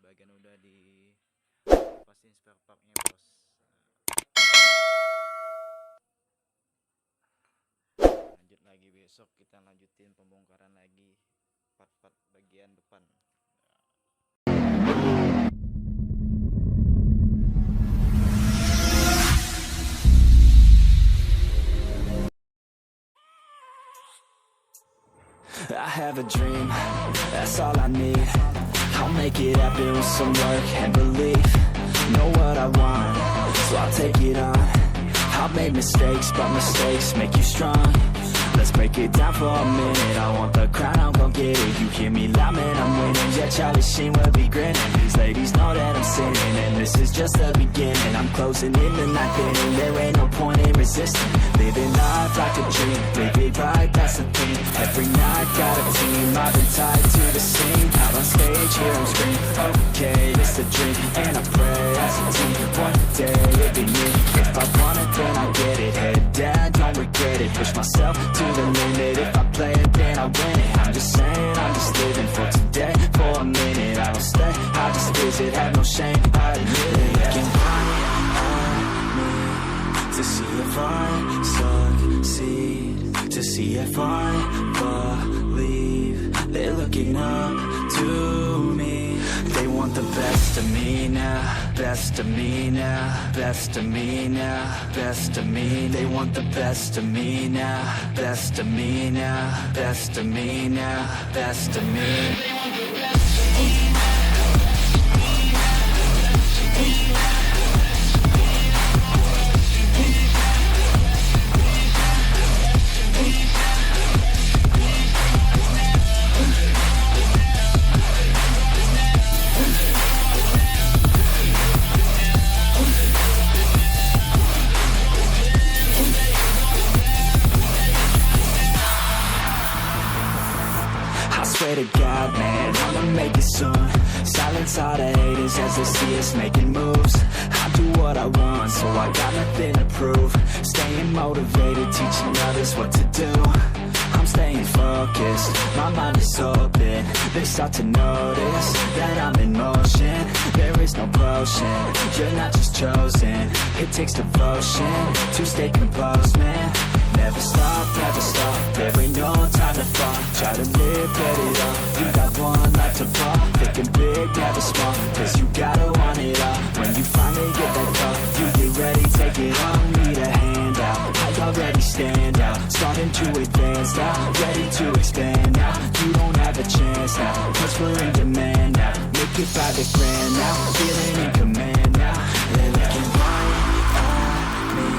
sebagian udah pastiin spare partnya bos. Lanjut lagi besok, kita lanjutin pembongkaran lagi part-part bagian depan. I have a dream, that's all I need. I'll make it happen with some work and belief. Know what I want, so I'll take it on. I've made mistakes, but mistakes make you strong. Let's break it down for a minute. I want the crown, I'm gon' get it. You hear me loud, man, I'm winning. Yeah, Charlie Sheen will be grinning. These ladies know that I'm sinning, and this is just the beginning. I'm closing in the ninth inning. There ain't no point in resisting. Living life like a dream, live it right, that's the thing. Every night, got a team, I've been tied to the scene. Out on stage, here I'm screaming, okay, it's a dream. And I pray as a team, one day it'll be me. If I want it, then I'll get it. Head down, don't regret it. Push myself to the limit. If I play it, then I win it. I'm just saying, I'm just living for today. For a minute, I don't stay, I just visit. Have no shame, I admit it. Looking right at me to see if I succeed, to see if I believe. They're looking up to me. They want the best of me now, best of me now, best of me now, best of me. They want the best of me now, best of me now, best of me now, best of me. Swear to God, man, I'ma make it soon. Silence all the haters as they see us making moves. I do what I want, so I got nothing to prove. Staying motivated, teaching others what to do. I'm staying focused, my mind is open. They start to notice that I'm in motion. There is no potion, you're not just chosen. It takes devotion to stay composed, man. Never stop, never stop, there ain't no time to fall. Try to live, get it up, you got one life to fall. Thinking big, never small, cause you gotta want it all. When you finally get that call, you get ready, take it on. Need a hand out, I already stand out. Starting to advance now, ready to expand now. You don't have a chance now, cause we're in demand now. Make it 5 grand now, feeling in command now. They're looking right at me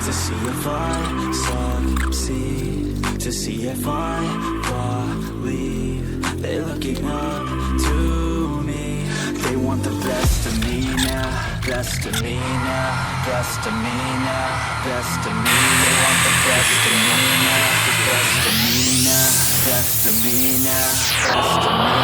to see if I succeed, to see if I believe. They're looking up to me. They want the best of me now, best of me now, best of me now, best of me. They want the best of me now, best of me now, best of me now, best of me.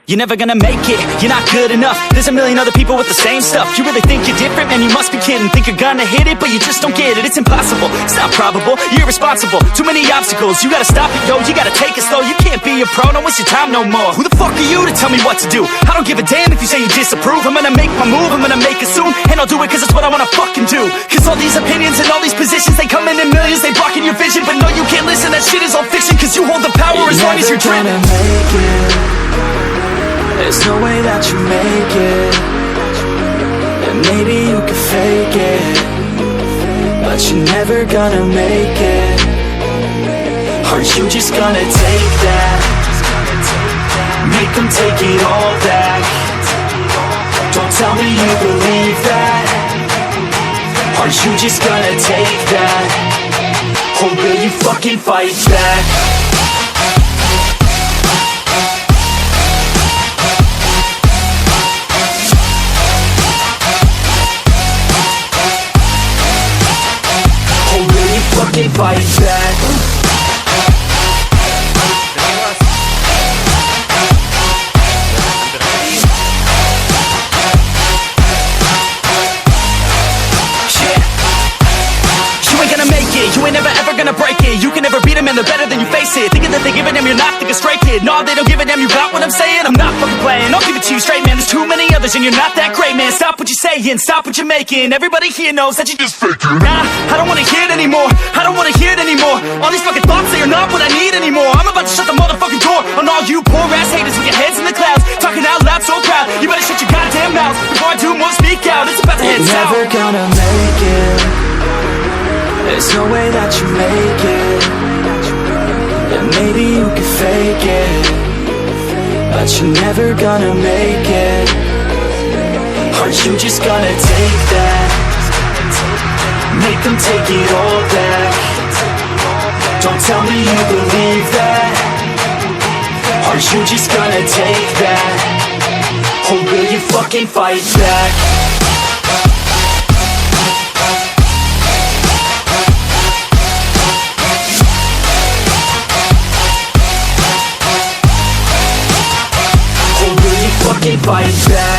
You're never gonna make it, you're not good enough. There's a million other people with the same stuff. You really think you're different? Man, you must be kidding. Think you're gonna hit it, but you just don't get it. It's impossible, it's not probable, you're irresponsible. Too many obstacles, you gotta stop it, yo. You gotta take it slow, you can't be a pro. Don't waste your time no more. Who the fuck are you to tell me what to do? I don't give a damn if you say you disapprove. I'm gonna make my move, I'm gonna make it soon. And I'll do it cause it's what I wanna fucking do. Cause all these opinions and all these positions, they come in millions, they blocking your vision. But no, you can't listen, that shit is all fiction. Cause you hold the power as long as you're driven. There's no way that you make it. And maybe you can fake it, but you're never gonna make it. Are you just gonna take that? Make them take it all back. Don't tell me you believe that. Are you just gonna take that? Or will you fucking fight back? Fight back. them and they're better than you face it. Thinking that they give a damn, you're not thinking straight, kid. No, they don't give a damn, you got what I'm saying? I'm not fucking playing, I'll give it to you straight, man. There's too many others and you're not that great, man. Stop what you're saying, stop what you're making. Everybody here knows that you just faking. Nah, I don't wanna hear it anymore, I don't wanna hear it anymore. All these fucking thoughts, they are not what I need anymore. I'm about to shut the motherfucking door on all you poor ass haters with your heads in the clouds, talking out loud so proud. You better shut your goddamn mouth before I do more speak out. It's about to head south. Never gonna make it. There's no way that you make it. And maybe you can fake it, but you're never gonna make it. Aren't you just gonna take that? Make them take it all back. Don't tell me you believe that. Aren't you just gonna take that? Or will you fucking fight back? Or will you fucking fight back?